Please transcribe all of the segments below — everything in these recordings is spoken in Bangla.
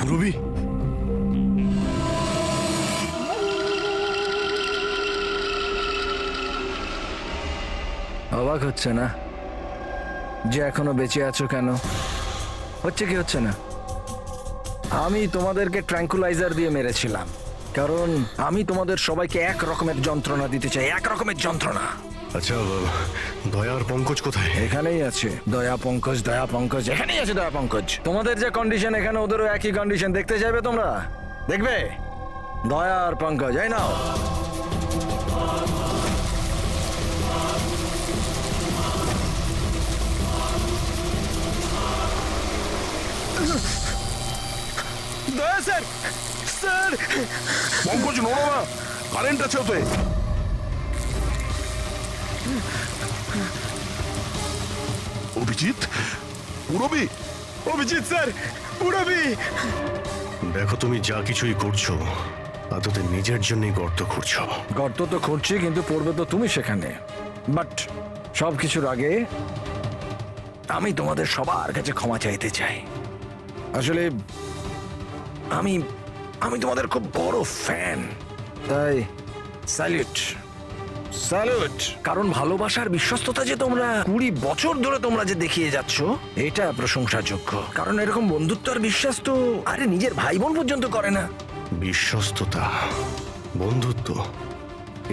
রবি, অবাক হচ্ছে না যে এখনো বেঁচে আছো? কেন হচ্ছে কি হচ্ছে না? আমি তোমাদেরকে ট্র্যাঙ্কুলাইজার দিয়ে মেরেছিলাম, কারণ আমি তোমাদের সবাইকে এক রকমের যন্ত্রণা দিতে চাই, এক রকমের যন্ত্রণা। আচ্ছা দয়া আর পঙ্কজ কোথায়? এখানেই আছে দয়া পঙ্কজ, দয়া পঙ্কজ এখানেই আছে, দয়া পঙ্কজ। তোমাদের যে কন্ডিশন, এখানে ওদেরও একই কন্ডিশন। দেখতে চাইবে তোমরা? দেখবে? দয়া আর পঙ্কজ, এই নাও। দয়া স্যার, স্যার পঙ্কজ নড়ো না, কারেন্ট আছে ওতে। অভিজিৎ, পুরবি। অভিজিৎ স্যার, পুরবি। দেখো তুমি যা কিছুই করছো তা তোদের নিজের জন্যই গর্ত খুঁড়ছো। গর্ত তো খুঁড়ছি, কিন্তু পড়বে তো তুমি সেখানে। বাট সব কিছুর আগে আমি তোমাদের সবার কাছে ক্ষমা চাইতে চাই। আসলে আমি আমি তোমাদের খুব বড় ফ্যান, তাই স্যালুট স্যালুট। কারণ ভালোবাসার বিশ্বস্ততা যে তোমরা 20 বছর ধরে তোমরা যে দেখিয়ে যাচ্ছ, এটা প্রশংসাযোগ্য। কারণ এরকম বন্ধুত্ব আর বিশ্বাস তো আরে নিজের ভাই বোন পর্যন্ত করে না। বিশ্বস্ততা, বন্ধুত্ব,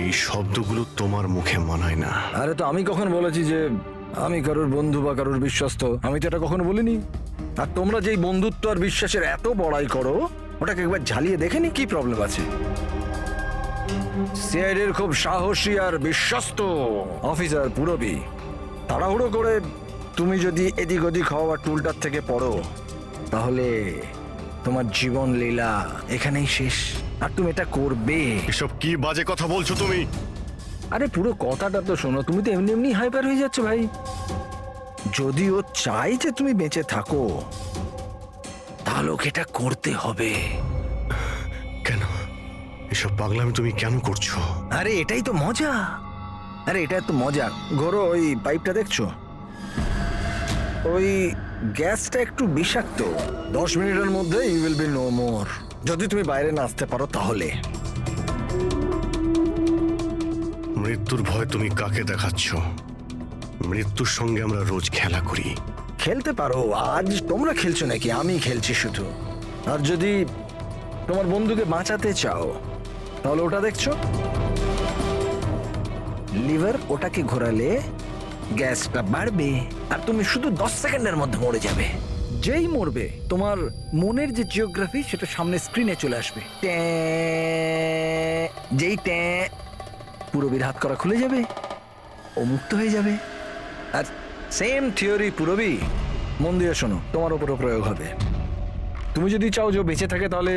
এই শব্দগুলো তোমার মুখে মানায় না। আরে তো আমি কখন বলেছি যে আমি কারোর বন্ধু বা কারোর বিশ্বস্ত? আমি তো এটা কখনো বলিনি। আর তোমরা যেই বন্ধুত্ব আর বিশ্বাসের এত বড়াই করো, ওটাকে একবার ঝালিয়ে দেখেনি কি প্রবলেম আছে? সিআইডির খুব সাহসী আর বিশ্বস্ত অফিসার পুরবি, তাড়াহুড়ো করে তুমি যদি এদিক ওদিক হওয়া টুলটার থেকে পড়ো, তাহলে তোমার জীবন লীলা এখানেই শেষ। আর তুমি এটা করবে। এসব কি বাজে কথা বলছো তুমি? আরে পুরো কথাটা তো শোনো। তুমি তো এমনি এমনি হাইপার হয়ে যাচ্ছ ভাই। যদি ও চাই যে তুমি বেঁচে থাকো, তাহলে ওকে এটা করতে হবে। কেন এসব পাগলামি তুমি কেন করছো? আরে এটাই তো মজা। আরে এটা তো মজা। ঘোরো, ওই পাইপটা দেখছো? ওই গ্যাসটা একটু বিষাক্ত। 10 মিনিটের মধ্যে you will be no more. যদি তুমি বাইরে না আসতে পারো তাহলে। মৃত্যুর ভয় তুমি কাকে দেখাচ্ছ? মৃত্যুর সঙ্গে আমরা রোজ খেলা করি। খেলতে পারো। আজ তোমরা খেলছো নাকি? আমি খেলছি শুধু। আর যদি তোমার বন্ধুকে বাঁচাতে চাও, তাহলে ওটা দেখছো লিভার, ওটাকে ঘোরালে গ্যাসটা বাড়বে আর তুমি শুধু 10 সেকেন্ডের মধ্যে মরে যাবে। যেই মরবে, তোমার মনের যে জিওগ্রাফি সেটা সামনে স্ক্রিনে চলে আসবে। যেই পুরবীর হাত করা খুলে যাবে, ও মুক্ত হয়ে যাবে। আর সেম থিওরি পুরবি, মন দিয়ে শোনো, তোমার উপরও প্রয়োগ হবে। তুমি যদি চাও যে ও বেঁচে থাকে, তাহলে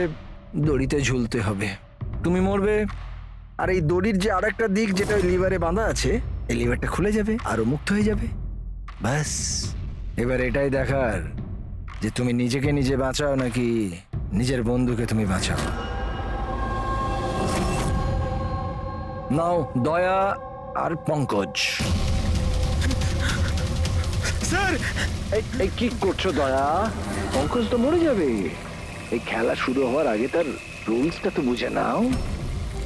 দড়িতে ঝুলতে হবে। তুমি মরবে, আর এই দড়ির যে আরেকটা দিক যেটা লিভারে বাঁধা আছে, এই লিভারটা খুলে যাবে আর ও মুক্ত হয়ে যাবে। ব্যাস, এবার এটাই দেখার যে তুমি নিজেকে নিজে বাঁচাও নাকি নিজের বন্ধুকে তুমি বাঁচাও। নাও দয়া আর পঙ্কজ। স্যার, এই কি করছো দয়া? পঙ্কজ তো মরে যাবে। এই খেলা শুরু হওয়ার আগে তার রুলসটা তো বুঝে নাও।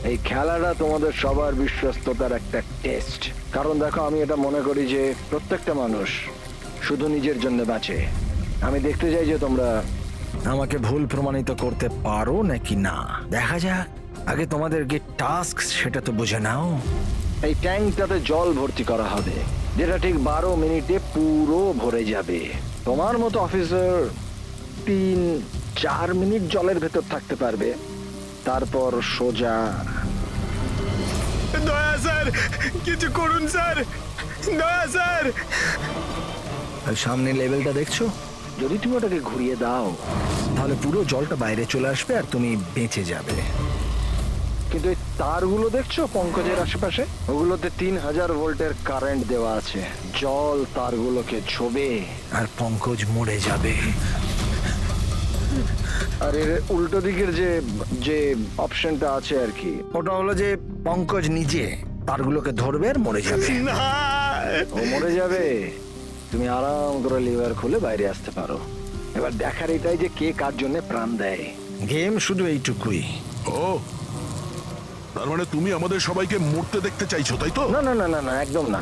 এই খেলাটা তোমাদের সবার বিশ্বস্ততার একটা টেস্ট। কারণ দেখো, আমি এটা মনে করি যে প্রত্যেকটা মানুষ শুধু নিজের জন্য বাঁচে। আমি দেখতে চাই যে তোমরা আমাকে ভুল প্রমাণিত করতে পারো নাকি না। দেখা যাক। আগে তোমাদেরকে টাস্ক সেটা তো বুঝে নাও। এই ট্যাঙ্কটাতে জল ভর্তি করা হবে, যেটা ঠিক 12 মিনিটে পুরো ভরে যাবে। তোমার মতো অফিসার 3-4 মিনিট জলের ভেতর থাকতে পারবে, তারপর সোজা। দয়া স্যার, কিছু করুন স্যার, দয়া স্যার। সামনে লেভেলটা দেখছো? যদি তুমি ওটাকে ঘুরিয়ে দাও, তাহলে পুরো জলটা বাইরে চলে আসবে আর তুমি বেঁচে যাবে। কিন্তু এই তারগুলো দেখছো পঙ্কজের আশেপাশে? ওগুলোতে 3000 ভোল্টের কারেন্ট দেওয়া আছে। জল তারগুলোকে ছোবে আর পঙ্কজ মরে যাবে। আর এর উল্টো দিকের যে যে অপশনটা আছে আর কি, ওটা হলো যে পঙ্কজ নিজে তারগুলোকে ধরবে আর মরে যাবে। না, ও মরে যাবে, তুমি আরাম করে লিভার খুলে বাইরে আসতে পারো। এবার দেখার এটাই যে কে কার জন্য প্রাণ দেয়। গেম শুধু এইটুকুই। ও, তার মানে তুমি আমাদের সবাইকে মরতে দেখতে চাইছো, তাই তো? না না না না না, একদম না।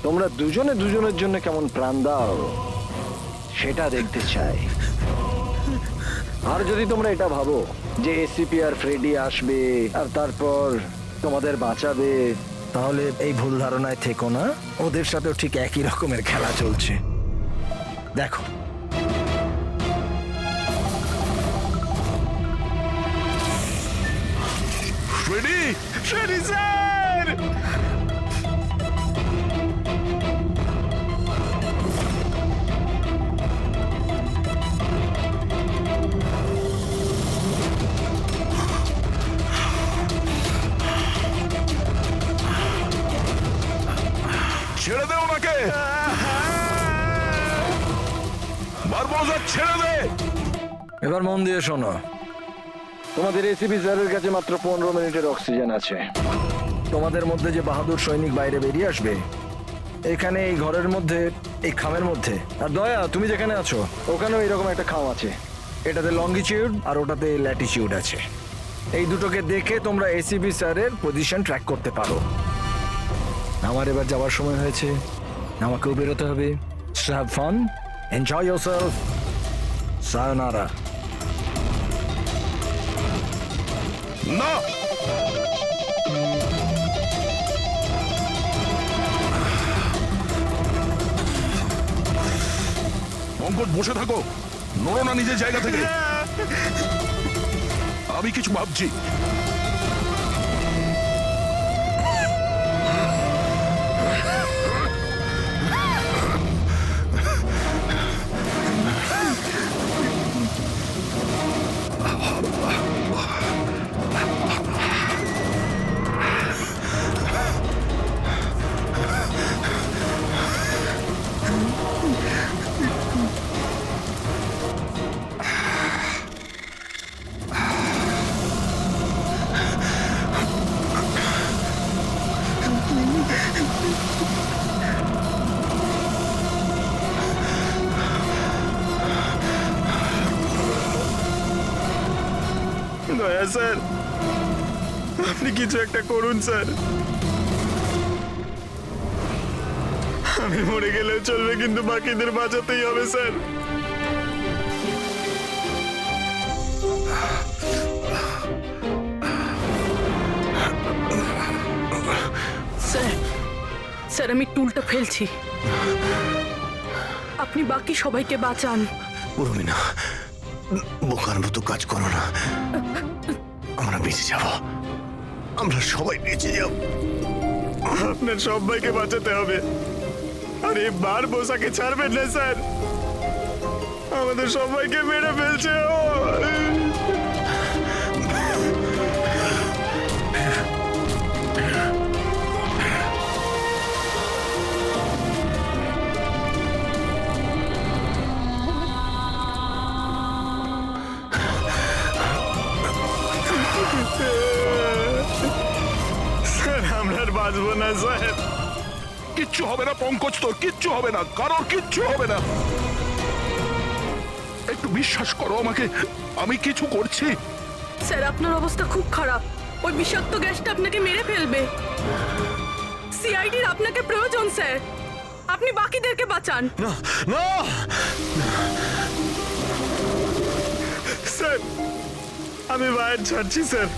তোমরা দুজনে দুজনের জন্য কেমন প্রাণ দাও সেটা দেখতে চাই। আর যদি তোমরা এটা ভাবো যে এসিপি আর ফ্রেডি আসবে আর তারপর তোমাদের বাঁচাবে, তাহলে এই ভুল ধারণায় থেকো না, ওদের সাথেও ঠিক একই রকমের খেলা চলছে। দেখো, ফ্রেডি, ফ্রেডি স্যার! ছেড়ে দে ওনাকে! বারবোজা, ছেড়ে দে! এবার মন দিয়ে শোনো। তোমাদের এসিপি স্যারের কাছে মাত্র 15 মিনিটের অক্সিজেন আছে। তোমাদের মধ্যে যে বাহাদুর সৈনিক বাইরে বেরিয়ে আসবে, এখানে এই ঘরের মধ্যে, এই খামের মধ্যে। আর দয়া, তুমি যেখানে আছো ওখানেও এরকম একটা খাম আছে। এটাতে লঙ্গিটিউড আর ওটাতে ল্যাটিটিউড আছে। এই দুটোকে দেখে তোমরা এসিবি স্যারের পজিশন ট্র্যাক করতে পারো। আমার এবার যাওয়ার সময় হয়েছে, আমাকেও বেরোতে হবে। Have fun, enjoy yourself, সায়োনারা। না! পঙ্কজ, বসে থাকো, নড়ো না নিজের জায়গা থেকে। আমি কিছু ভাবছি। দয়া স্যার, আপনি কিছু একটা করুন স্যার। আমি মরে গেলেও চলবে, কিন্তু বাকিদের বাঁচাতেই হবে স্যার। স্যার, স্যার আমি টুলটা ফেলছি, আপনি বাকি সবাইকে বাঁচান। উর্মিনা, বোকার মতো কাজ করো না। আমরা বেঁচে যাব, আমরা সবাই বেঁচে যাব। আপনার সবাইকে বাঁচাতে হবে। আর এবার বোসাকে ছাড়বেন না স্যার, আমাদের সবাইকে মেরে ফেলছে ও। স্যার, আমরা আর বাঁচবো না স্যার। কিচ্ছু হবে না পঙ্কজ, তোর কিচ্ছু হবে না, কারোর কিচ্ছু হবে না। একটু বিশ্বাস করো আমাকে, আমি কিছু করছি। স্যার আপনার অবস্থা খুব খারাপ, ওই বিষাক্ত গ্যাসটা আপনাকে মেরে ফেলবে। সিআইডির আপনাকে প্রয়োজন স্যার, আপনি বাকিদেরকে বাঁচান। স্যার, আমি বাইরে ছাড়ছি স্যার।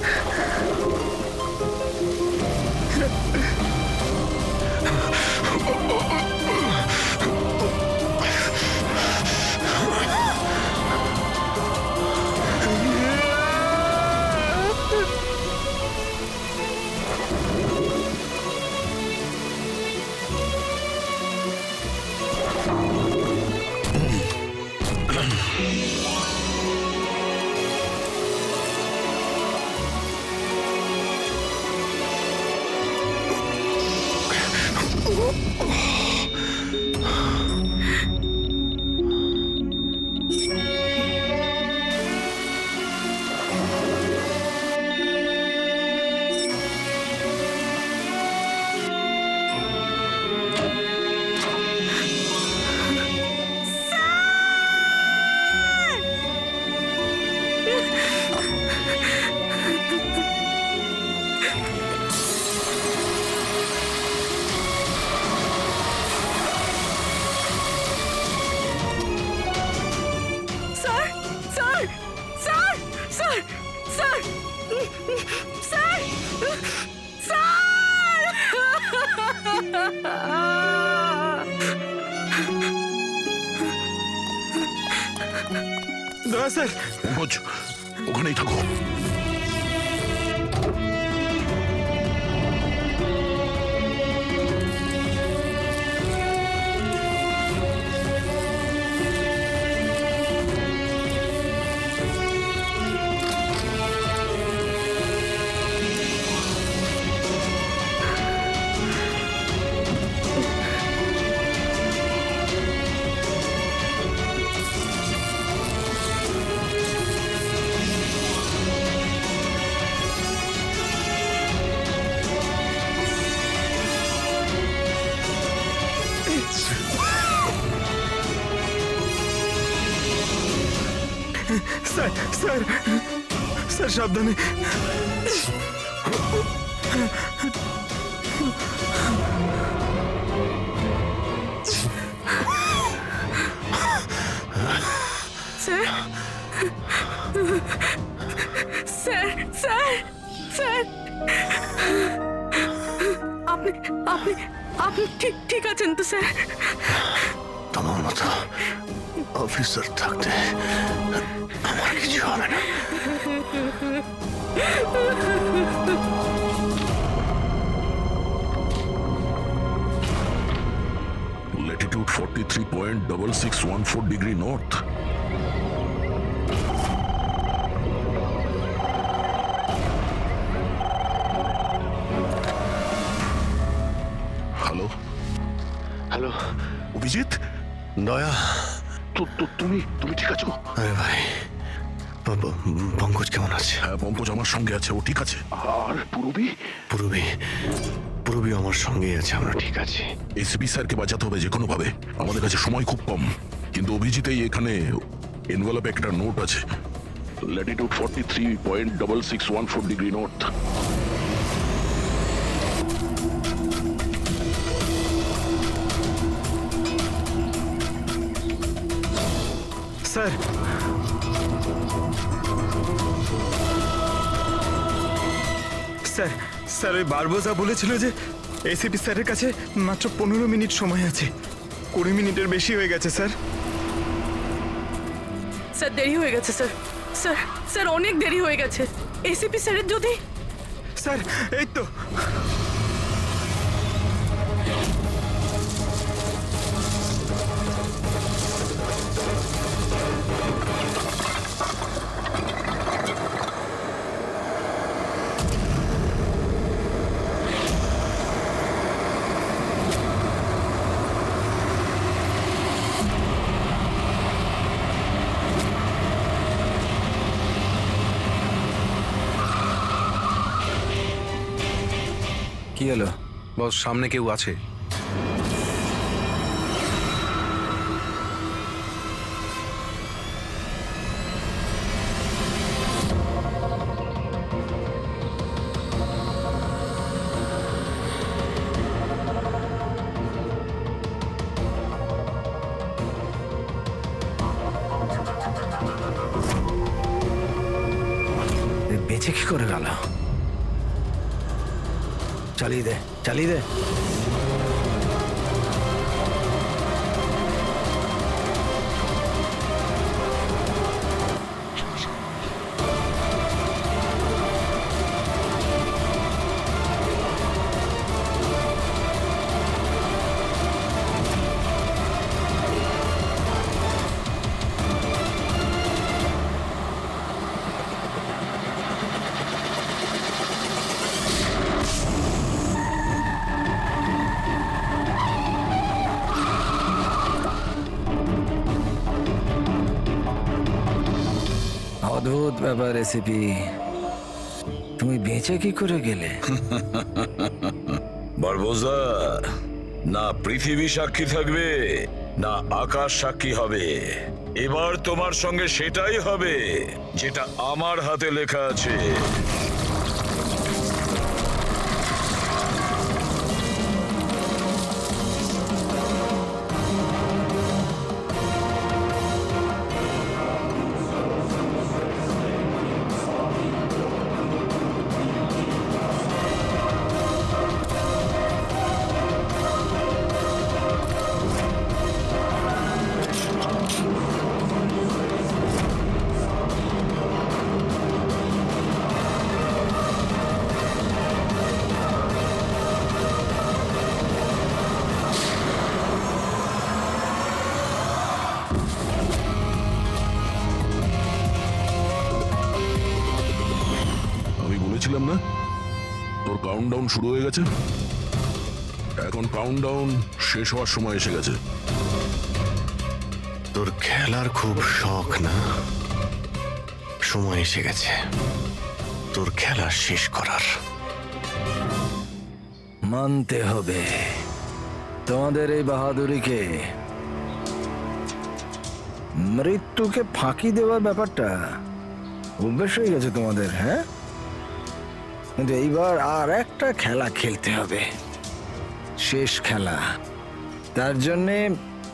স্যার দয়া স্যার, পঙ্কজ ওখানেই থাকো। স্যার, স্যার, স্যার সাবধানে। স্যার স্যার স্যার স্যার আপনি আপনি আপনি ঠিক ঠিক আছেন তো স্যার? তোমার মতো অফিসার থাকতে আমার কিছু হবে না। Latitude 43.6614 degree north. Hello hello Abhijit, দয়া, তুমি তুমি ঠিক আছো? আরে ভাই, পঙ্কজ কেমন আছে? হ্যাঁ, পঙ্কজ আমার সঙ্গে আছে, ও ঠিক আছে। আর পূরবী? পূরবী পূরবী আমার সঙ্গেই আছে, আমরা ঠিক আছি। এসপি স্যারকে বাঁচাতে হবে যে কোনো ভাবে। আমাদের কাছে সময় খুব কম, কিন্তু অভিজিতেই এখানে এনভেলপে একটা নোট আছে। Latitude 43.6614 degree north. Sir, sir, sir ওই বারবোজা বলেছিল যে এসিপি স্যারের কাছে মাত্র 15 মিনিট সময় আছে। 20 মিনিটের বেশি হয়ে গেছে স্যার। স্যার দেরি হয়ে গেছে স্যার। স্যার স্যার অনেক দেরি হয়ে গেছে। এসিপি স্যারের যদি স্যার এই তো। কি হলো? বস, সামনে কেউ আছে। বেঁচে কি করে গেল? চালিয়ে দে, চালিয়ে দে। অদ্ভুত ব্যাপার রেসিপি, তুমি বেঁচে কি করে গেলে? বারবোজা, না পৃথিবী সাক্ষী থাকবে না আকাশ সাক্ষী হবে। এবার তোমার সঙ্গে সেটাই হবে যেটা আমার হাতে লেখা আছে। বলেছিলাম না তোর কাউন্টডাউন শুরু হয়ে গেছে। এখন কাউন্টডাউন শেষ হওয়ার সময় এসে গেছে। তোর খেলার খুব শখ না? সময় এসে গেছে তোর খেলা শেষ করার। মানতে হবে তোমাদের এই বাহাদুরিকে। মৃত্যুকে ফাঁকি দেওয়ার ব্যাপারটা অভ্যেস হয়ে গেছে তোমাদের, হ্যাঁ? কিন্তু এইবার আর একটা খেলা খেলতে হবে, শেষ খেলা। তার জন্যে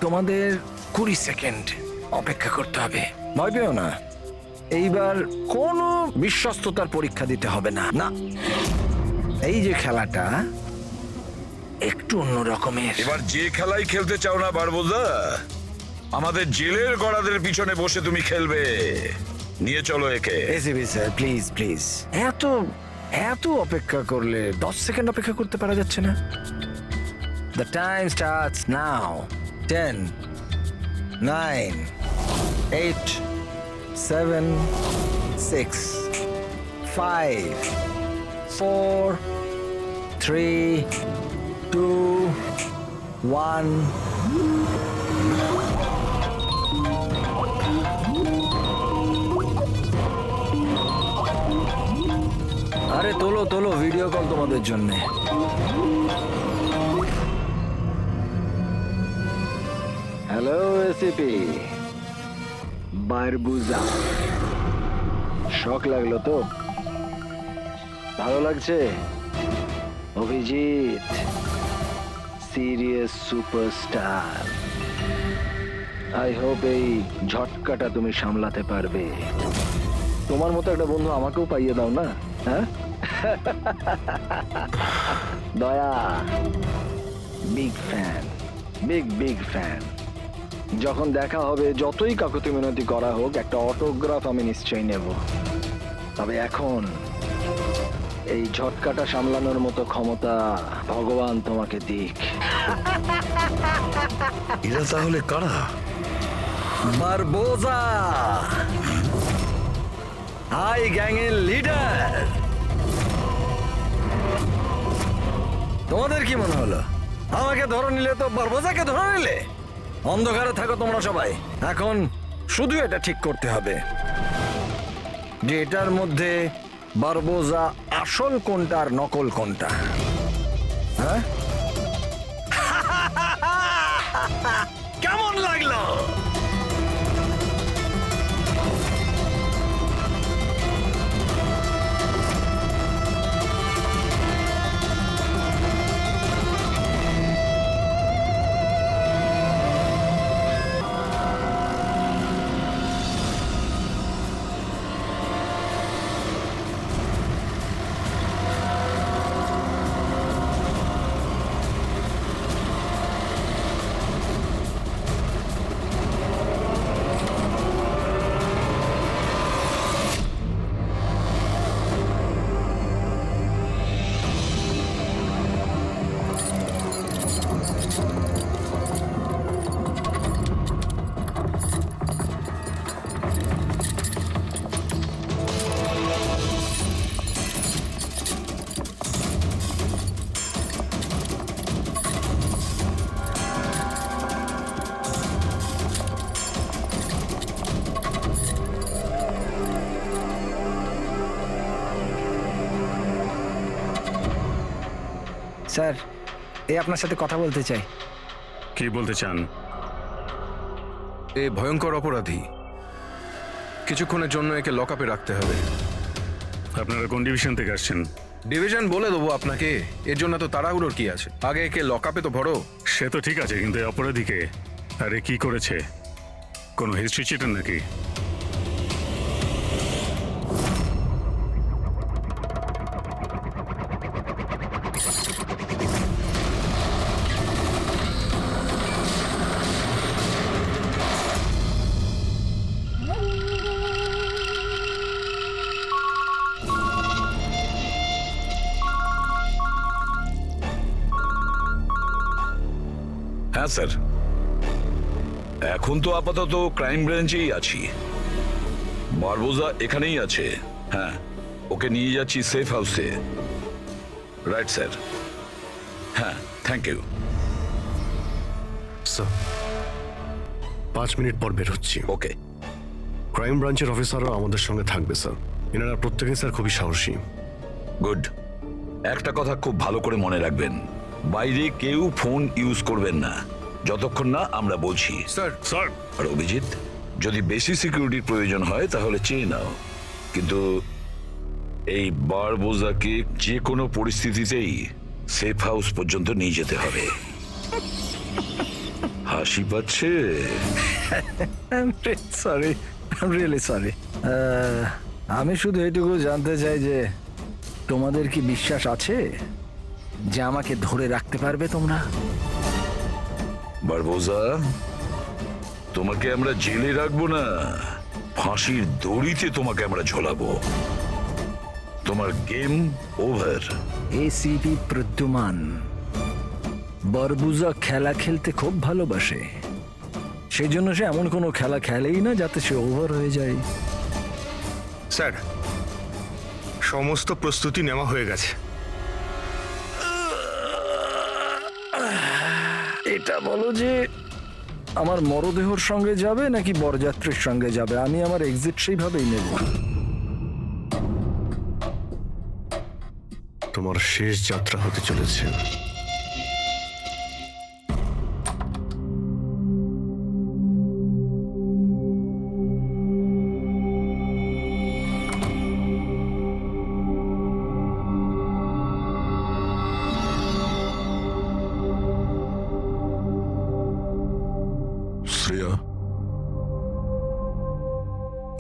তোমাদের 20 সেকেন্ড অপেক্ষা করতে হবে। ভয় পেও না, এইবার কোনো বিশ্বস্ততার পরীক্ষা দিতে হবে না। না, এই যে খেলাটা একটু অন্য রকমের। এবার যে খেলাই খেলতে চাও না বারবোদা, আমাদের জেলের গড়াদের পিছনে বসে তুমি খেলবে। নিয়ে চলো একে। এসিবি স্যার, প্লিজ প্লিজ, এত এত অপেক্ষা করলে 10 সেকেন্ড অপেক্ষা করতে পারা যাচ্ছে না? The time starts now. 10, 9, 8, 7, 6, 5, 4, 3, 2, 1. আরে তোলো তোলো, ভিডিও কল তোমাদের জন্য। হ্যালো এসিপি বারবুজা, শখ লাগলো তো? ভালো লাগছে? Abhijit serious superstar. I hope এই ঝটকাটা তুমি সামলাতে পারবে। তোমার মতো একটা বন্ধু আমাকেও পাইয়ে দাও না, হ্যাঁ? দয়া বিগ ফ্যান, বিগ ফ্যান। যখন দেখা হবে, যতই কাকুতি মিনতি করা হোক, একটা অটোগ্রাফ আমি নিশ্চয়ই নেব। তবে এখন এই ঝটকাটা সামলানোর মতো ক্ষমতা ভগবান তোমাকে দিক। এরা তাহলে কারা? বারবোজা, হাই গ্যাং এর লিডার। তোমাদের কি মনে হলো আমাকে ধরে নিলে তো বারবোজাকে ধরে নিলে? অন্ধকারে থাকো তোমরা সবাই। এখন শুধু এটা ঠিক করতে হবে যে এটার মধ্যে বারবোজা আসল কোনটা আর নকল কোনটা। হ্যাঁ, কেমন লাগলো? স্যার, এই আপনার সাথে কথা বলতে চাই। কি বলতে চান? এ ভয়ঙ্কর অপরাধী, কিছুক্ষণের জন্য একে লকআপে রাখতে হবে। আপনারা কোন ডিভিশন থেকে আসছেন? ডিভিশন বলে দেবো আপনাকে, এর জন্য তো তাড়াহুড়োর কি আছে? আগে একে লকআপে তো ভরো। সে তো ঠিক আছে, কিন্তু এই অপরাধীকে আরে কি করেছে? কোনো হিস্ট্রি চিটার নাকি? হ্যাঁ স্যার, এখন তো আপাতত ক্রাইম ব্রাঞ্চেই আছি। বারবোজা এখানেই আছে। হ্যাঁ, ওকে নিয়ে যাচ্ছি সেফ হাউসে। Right sir. হ্যাঁ, থ্যাংক ইউ। স্যার 5 মিনিট পর বের হচ্ছি। ওকে। ক্রাইম ব্রাঞ্চের অফিসারও আমাদের সঙ্গে থাকবে স্যার। এনারা প্রত্যেকে স্যার খুবই সাহসী। গুড। একটা কথা খুব ভালো করে মনে রাখবেন, বাইরে কেউ ফোন ইউজ করবেন না যতক্ষণ না আমরা বলছি। স্যার স্যার আর অভিজিৎ, যদি বেশি সিকিউরিটির প্রয়োজন হয় তাহলে চেয়ে নাও, কিন্তু এই বারবোজাকে যে কোনো পরিস্থিতিতেই সেফ হাউস পর্যন্ত নিয়ে যেতে হবে। হাসি পাচ্ছে? Sorry, really sorry. আমি শুধু এইটুকু জানতে চাই যে তোমাদের কি বিশ্বাস আছে যে আমাকে ধরে রাখতে পারবে তোমরা? বারবোজা, তোমাকে আমরা জেলে রাখবো না, ফাঁসির দড়িতে তোমাকে আমরা ঝোলাবো। তোমার গেম ওভার। এসিপি প্রদ্যুমান বরবুজা খেলা খেলতে খুব ভালোবাসে, সেই জন্য সে এমন কোনো খেলা খেলেই না যাতে সে ওভার হয়ে যায়। স্যার, সমস্ত প্রস্তুতি নেওয়া হয়ে গেছে। এটা বলো যে আমার মরদেহর সঙ্গে যাবে নাকি বরযাত্রীর সঙ্গে যাবে? আমি আমার এক্সিট সেইভাবেই নেব। তোমার শেষ যাত্রা হতে চলেছে। শ্রেয়া,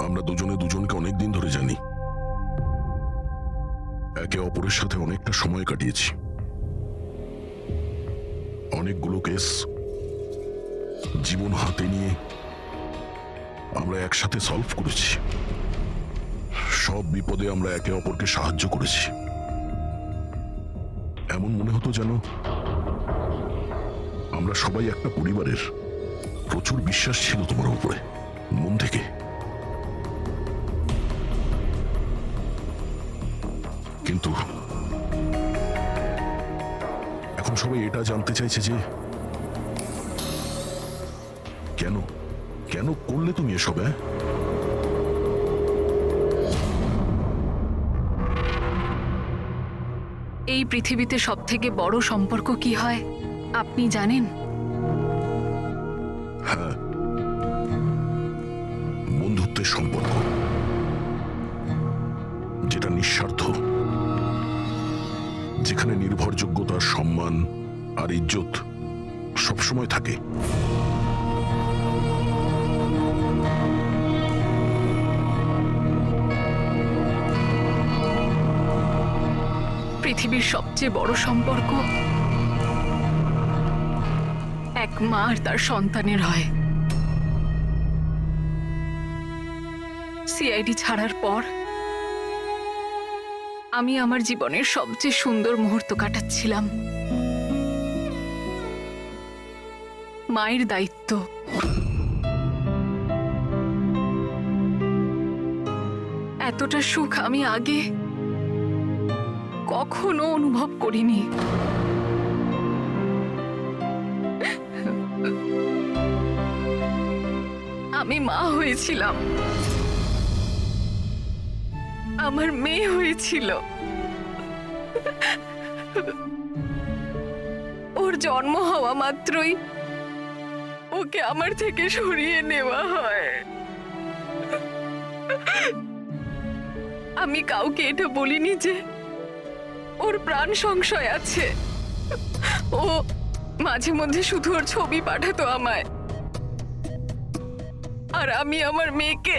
আমরা দুজনে দুজনকে অনেকদিন ধরে জানি, একে অপরের সাথে অনেকটা সময় কাটিয়েছি, অনেকগুলো কেস জীবন হাতে নিয়ে আমরা একসাথে সলভ করেছি। সব বিপদে আমরা একে অপরকে সাহায্য করেছি। এমন মনে হতো যেন আমরা সবাই একটা পরিবারের। প্রচুর বিশ্বাস ছিল তোমার উপরে, মন থেকে। কিন্তু এখন সবাই এটা জানতে চাইছে যে কেন কেন করলে তুমি এসব? এই পৃথিবীতে সব থেকে বড় সম্পর্ক কি হয় আপনি জানেন? হ্যাঁ, বন্ধুত্বের সম্পর্ক, যেটা নিঃস্বার্থ, যেখানে নির্ভরযোগ্যতা, সম্মান আর ইজ্জত সবসময় থাকে। পৃথিবীর সবচেয়ে বড় সম্পর্ক এক মা আর তার সন্তানের হয়। সিআইডি ছাড়ার পর আমি আমার জীবনের সবচেয়ে সুন্দর মুহূর্ত কাটাচ্ছিলাম। মায়ের দায়িত্ব, এতটা সুখ আমি আগে কখনো অনুভব করিনি। আমি মা হয়েছিলাম, আমার মেয়ে হয়েছিল। ওর জন্ম হওয়া মাত্রই ওকে আমার থেকে সরিয়ে নেওয়া হয়। আমি কাউকে এটা বলিনি যে ওর প্রাণ সংশয় আছে। ও মাঝে মধ্যে শুধু ওর ছবি পাঠাতো আমায়, আর আমি আমার মেয়েকে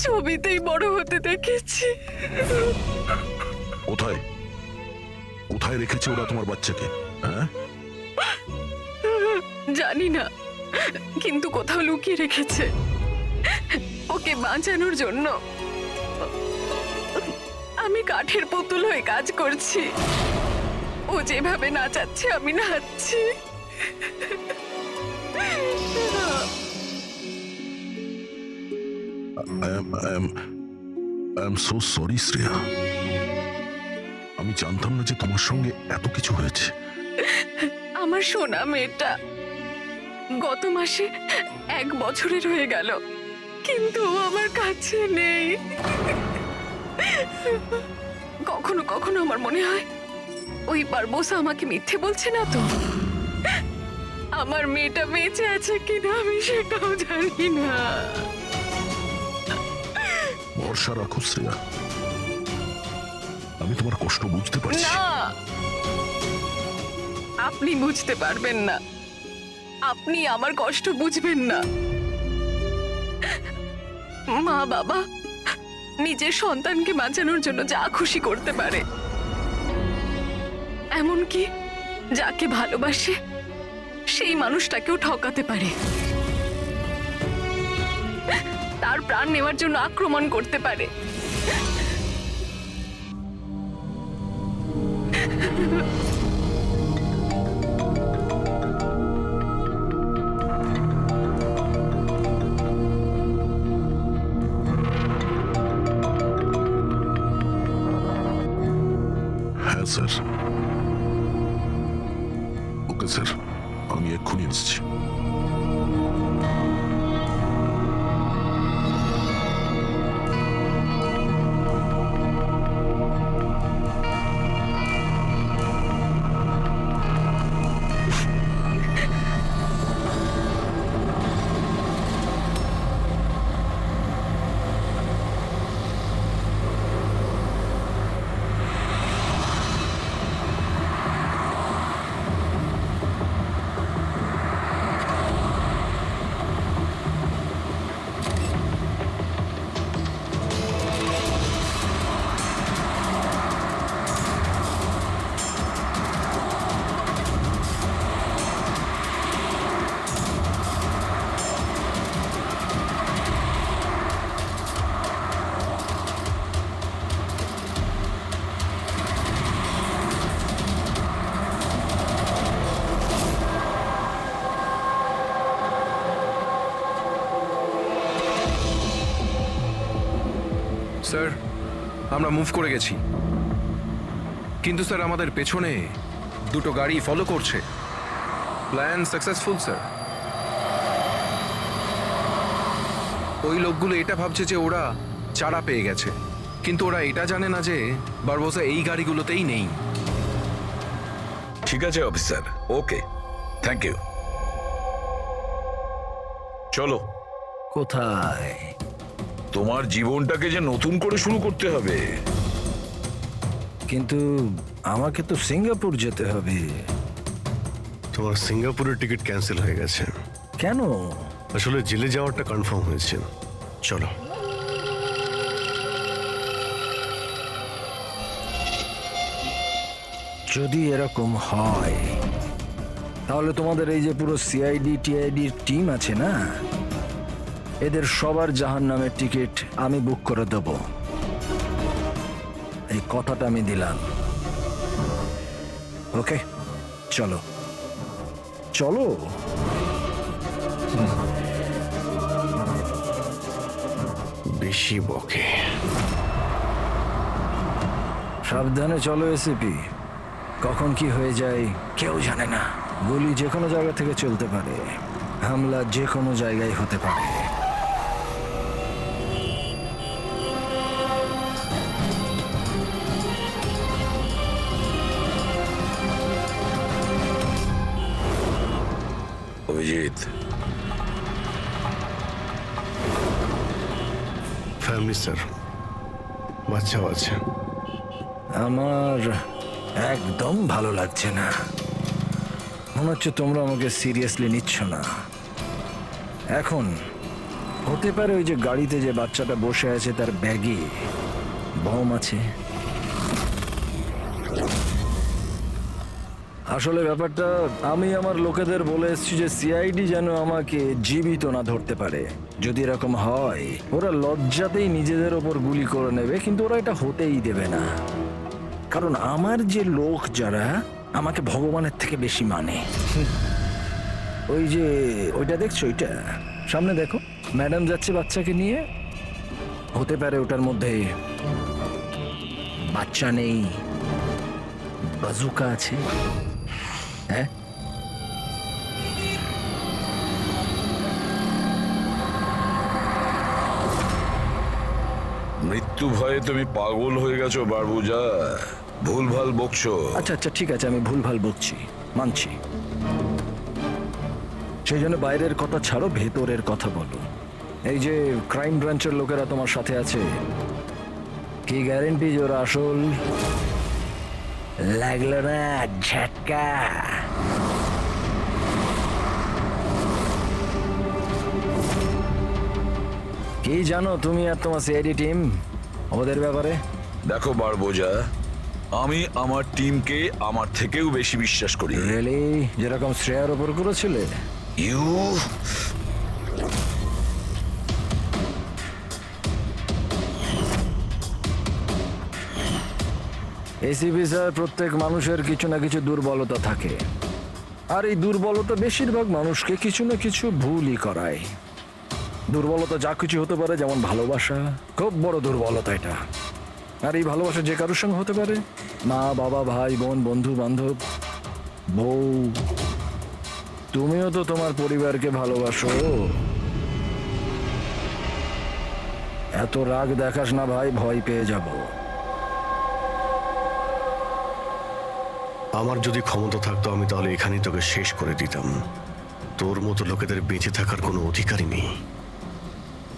ছবিতেই বড় হতে দেখেছি। কোথায় কোথায় রেখেছে ওরা তোমার বাচ্চাকে? হ্যাঁ, জানি না, কিন্তু কোথাও লুকিয়ে রেখেছে ওকে বাঁচানোর জন্য। আমি কাঠের পুতুল হয়ে কাজ করছি, ও যেভাবে নাচাচ্ছে আমি নাচছি। I am so sorry Shreya, আমি জানতাম না যে তোমার সঙ্গে এত কিছু হয়েছে। আমার সোনা মেয়েটা গত মাসে 1 বছরের হয়ে গেল, কিন্তু ও আমার কাছে নেই। কখনো কখনো আমার মনে হয় ওই বারবোসা আমাকে মিথ্যে বলছে না তো। আমার মেয়েটা বেঁচে আছে কিনা আমি সেটাও জানি না। ভরসা রাখো শ্রেয়া, আমি তোমার কষ্ট বুঝতে পারছি। না, আপনি বুঝতে পারবেন না, আপনি আমার কষ্ট বুঝবেন না। মা বাবা নিজের সন্তানকে বাঁচানোর জন্য যা খুশি করতে পারে, এমনকি যাকে ভালোবাসে সেই মানুষটাকেও ঠকাতে পারে, তার প্রাণ নেওয়ার জন্য আক্রমণ করতে পারে। হ্যাঁ স্যার। ওকে স্যার, আমি এক্ষুনি আসছি। স্যার, আমরা মুভ করে গেছি, কিন্তু স্যার আমাদের পেছনে 2টো গাড়ি ফলো করছে। Plan successful sir. ওই লোকগুলো এটা ভাবছে যে ওরা চারা পেয়ে গেছে, কিন্তু ওরা এটা জানে না যে বারবোসা এই গাড়িগুলোতেই নেই। ঠিক আছে অফিসার, ওকে, থ্যাংক ইউ। চলো, কোথায়? তোমার জীবনটাকে যে নতুন করে শুরু করতে হবে। কিন্তু আমাকে তো সিঙ্গাপুর যেতে হবে। তোমার সিঙ্গাপুরের টিকিট ক্যান্সেল হয়ে গেছে। কেন? আসলে জেলে যাওয়াটা কনফার্ম হয়েছে। চলো। যদি এরকম হয় তাহলে তোমাদের এই যে পুরো সিআইডি টিআইডির টিম আছে না, এদের সবার জাহান্নামের টিকিট আমি বুক করে দেব। এই কথাটা আমি দিলাম। ওকে, চলো চলো। বেশি বকে। সাবধানে চলো এসিপি, কখন কি হয়ে যায় কেউ জানে না। গুলি যে কোনো জায়গা থেকে চলতে পারে, হামলা যে কোনো জায়গায় হতে পারে। অভিজিৎ, ফ্যামিলি স্যার, বাচ্চাও আছে। আমার একদম ভালো লাগছে না। মনে হচ্ছে তোমরা আমাকে সিরিয়াসলি নিচ্ছ না। এখন হতে পারে ওই যে গাড়িতে যে বাচ্চাটা বসে আছে তার ব্যাগে বম আছে। আসলে ব্যাপারটা আমি আমার লোকেদের বলে এসেছি যে সিআইডি যেন আমাকে জীবিত না ধরতে পারে। যদি এরকম হয় ওরা লজ্জাতেই নিজেদের ওপর গুলি করে নেবে, কিন্তু ওরা এটা হতেই দেবে না। কারণ আমার যে লোক যারা আমাকে ভগবানের থেকে বেশি মানে। ওই যে ওইটা দেখছো, ওইটা সামনে দেখো, ম্যাডাম যাচ্ছে বাচ্চাকে নিয়ে। হতে পারে ওটার মধ্যে বাচ্চা নেই, বাজুকা আছে। হ্যাঁ, মৃত্যু ভয়ে তুমি পাগল হয়ে গেছো বারবুজা, ভুলভাল বকছো। আচ্ছা আচ্ছা ঠিক আছে, আমি ভুলভাল বকছি, মানছি। সেই জন্য বাইরের কথা ছাড়ো, ভেতরের কথা বলো। এই যে ক্রাইম ব্রাঞ্চের লোকেরা তোমার সাথে আছে, কি গ্যারেন্টি যে ওরা আসল? লাগলো না ঝটকা? কি জানো তুমি আর তোমার সিআইডি টিম ওদের ব্যাপারে? দেখো বারবোজা, আমি আমার টিমকে আমার থেকেও বেশি বিশ্বাস করি। রিয়েলি? যেরকম শ্রেয়ার ওপর করেছিলে? ইউ এসিপি স্যার, প্রত্যেক মানুষের কিছু না কিছু দুর্বলতা থাকে, আর এই দুর্বলতা বেশিরভাগ মানুষকে কিছু না কিছু ভুলই করায়। দুর্বলতা যা কিছু হতে পারে, যেমন ভালোবাসা, খুব বড় দুর্বলতা এটা। আর এই ভালোবাসা যে কারোর সঙ্গে হতে পারে, মা বাবা, ভাই বোন, বন্ধু বান্ধব, বউ। তুমিও তো তোমার পরিবারকে ভালোবাসো। এত রাগ দেখাস না ভাই, ভয় পেয়ে যাব। আমার যদি ক্ষমতা থাকতো আমি তাহলে এখানেই তোকে শেষ করে দিতাম। তোর মতো লোকেদের বেঁচে থাকার কোনো অধিকারই নেই।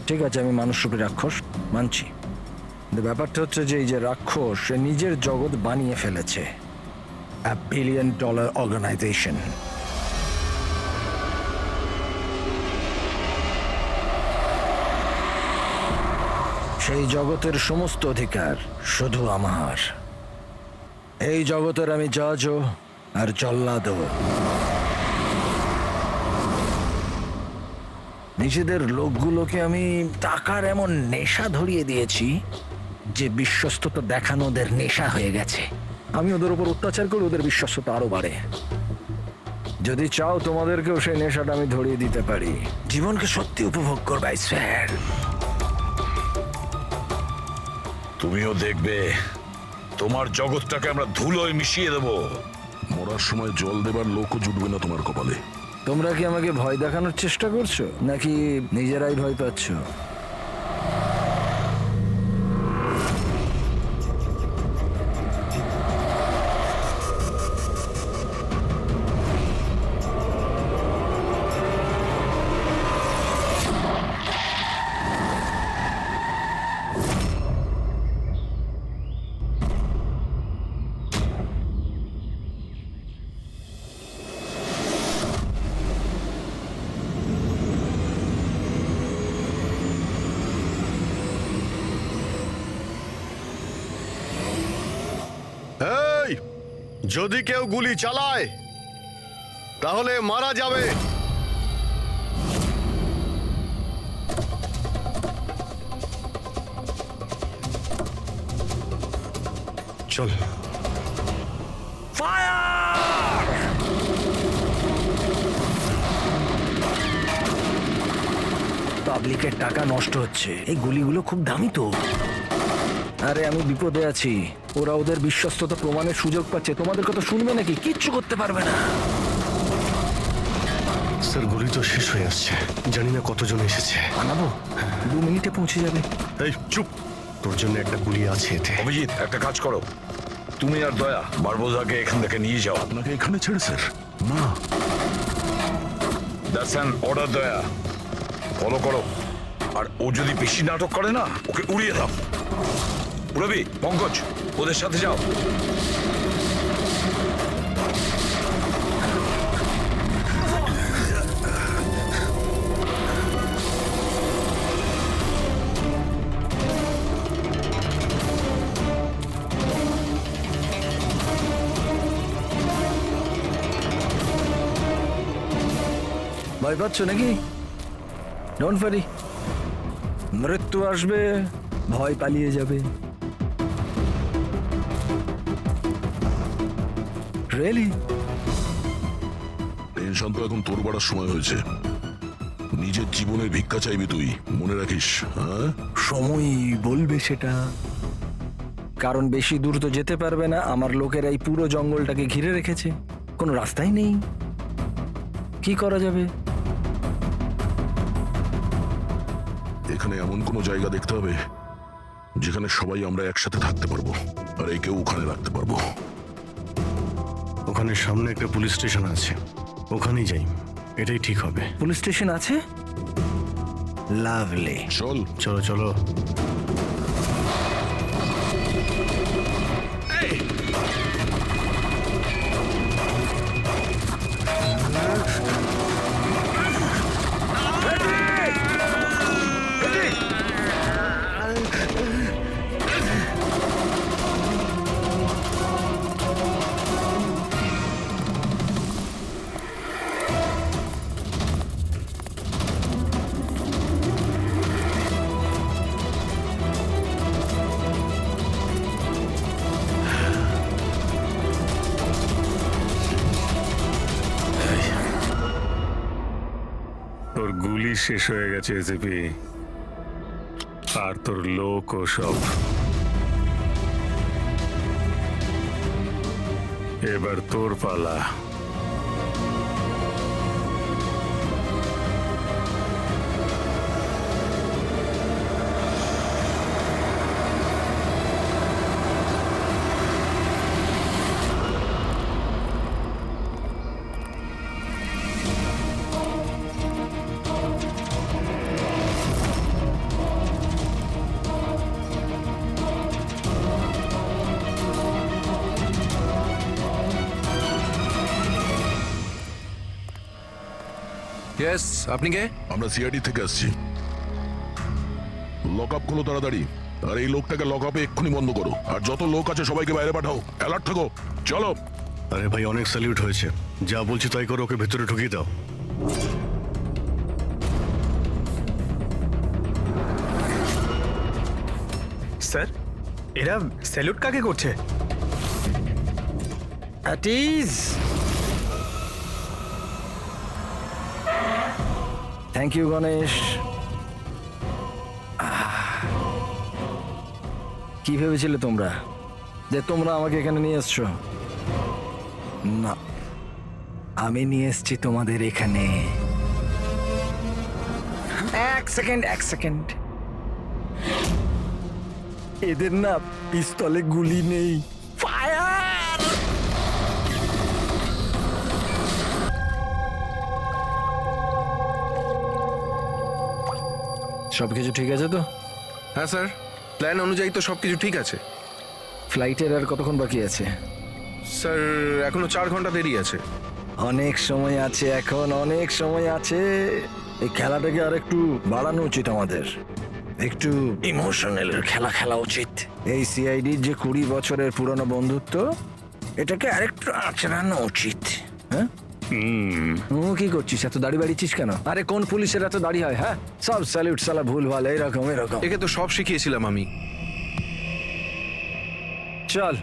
ঠিক আছে, আমি মানুষ রূপে রাক্ষস মানছি। কিন্তু ব্যাপারটা হচ্ছে যে এই যে রাক্ষস, সে নিজের জগৎ বানিয়ে ফেলেছে, $1 billion অর্গানাইজেশন। সেই জগতের সমস্ত অধিকার শুধু আমার। এই জগতের আমি জজও আর জল্লাদও। নিজেদের লোকগুলোকে আমি টাকার এমন নেশা ধরিয়ে দিয়েছি যে বিশ্বস্ততা দেখানো ওদের নেশা হয়ে গেছে। আমি ওদের উপর অত্যাচার করে ওদের বিশ্বস্ততা আরো বাড়ে। যদি চাও তোমাদেরকেও সেই নেশাটা আমি ধরিয়ে দিতে পারি। জীবনকে সত্যি উপভোগ করবে স্যার। তুমিও দেখবে তোমার জগৎটাকে আমরা ধুলোয় মিশিয়ে দেবো। মরার সময় জল দেবার লোকও জুটবে না তোমার কপালে। তোমরা কি আমাকে ভয় দেখানোর চেষ্টা করছো, নাকি নিজেরাই ভয় পাচ্ছ? এই, যদি কেউ গুলি চালায় তাহলে মারা যাবে। চল। পাবলিকের টাকা নষ্ট হচ্ছে। এই গুলিগুলো খুব দামি তো। আরে আমি বিপদে আছি, ওরা ওদের বিশ্বস্ততা প্রমাণের সুযোগ পাচ্ছে। তোমাদের কথা শুনবে নাকি? কিচ্ছু করতে পারবে না। স্যার, গুলি তো শেষ হয়ে আসছে, জানি না কতজন এসেছে। বানাবো, 2 মিনিটে পৌঁছে যাবে। এই চুপ, তোর জন্য একটা গুলি আছে এতে। অভিজিৎ, একটা কাজ করো, তুমি আর দয়া বারবোজাকে এখান থেকে নিয়ে যাও। আপনাকে এখানে ছেড়ে স্যার? না, দ্যাটস অ্যান অর্ডার দয়া। ফলো করো, আর ও যদি বেশি নাটক করে না, ওকে উড়িয়ে দাও। রবি, পঙ্কজ, ওদের সাথে যাও। ভয় পাচ্ছ নাকি? ডোন্ট ওয়ারি, মৃত্যু আসবে, ভয় পালিয়ে যাবে। রিয়েলি? টেনশন তো এখন তোর বাড়ার সময় হয়েছে। নিজের জীবনের ভিক্ষা চাইবি তুই, মনে রাখিস। হ্যাঁ, সময় বলবে সেটা, কারণ বেশি দূর তো যেতে পারবে না। আমার লোকেরা এই পুরো জঙ্গলটাকে ঘিরে রেখেছে, কোনো রাস্তাই নেই। কি করা যাবে? এখানে এমন কোনো জায়গা দেখতে হবে যেখানে সবাই আমরা একসাথে থাকতে পারবো, আর একেও ওখানে রাখতে পারবো। ওখানে সামনে একটা পুলিশ স্টেশন আছে, ওখানেই যাই, এটাই ঠিক হবে। পুলিশ স্টেশন আছে? লাভলি। চল। চলো চলো। তোর গুলি শেষ হয়ে গেছে এসিপি, আর তোর লোক ও সব। এবার তোর পালা। ইয়েস, আপনি কে? আমরা সিআইডি থেকে আসছি। লক আপ করো তাড়াতাড়ি, আর এই লোকটাকে লক আপে এক্ষুনি বন্ধ করো, আর যত লোক আছে সবাইকে বাইরে পাঠাও। অ্যালার্ট থাকো, চলো। আরে ভাই, অনেক স্যালিউট হয়েছে, যা বলছি তাই করো, ওকে ভেতরে ঢুকিয়ে দাও। স্যার, এরা স্যালুট কাকে করছে? Thank you Ganesh. কি ভেবেছিলে তোমরা যে তোমরা আমাকে এখানে নিয়ে এসছো? না, আমি নিয়ে এসছি তোমাদের এখানে। এক সেকেন্ড। এদের না পিস্তলে গুলি নেই। ফায়ার! সবকিছু ঠিক আছে তো? হ্যাঁ স্যার, প্ল্যান অনুযায়ী তো সবকিছু ঠিক আছে। ফ্লাইটের আর কতক্ষণ বাকি আছে? স্যার, এখনো 4 ঘন্টা দেরি আছে। অনেক সময় আছে, এখন অনেক সময় আছে। এই খেলাটাকে আর একটু বাড়ানো উচিত আমাদের, একটু ইমোশনাল খেলা উচিত। এই সিআইডির যে 20 বছরের পুরনো বন্ধুত্ব, এটাকে আরেকটু আচড়ানো উচিত। হ্যাঁ, কি করছিস? এত দাড়ি বাড়িছিস কেন? আরে কোন পুলিশের এত দাড়ি হয়? হ্যাঁ, সব স্যালুট সালা ভুল ভাল, এরকম। একে তো সব শিখিয়েছিলাম আমি। চল।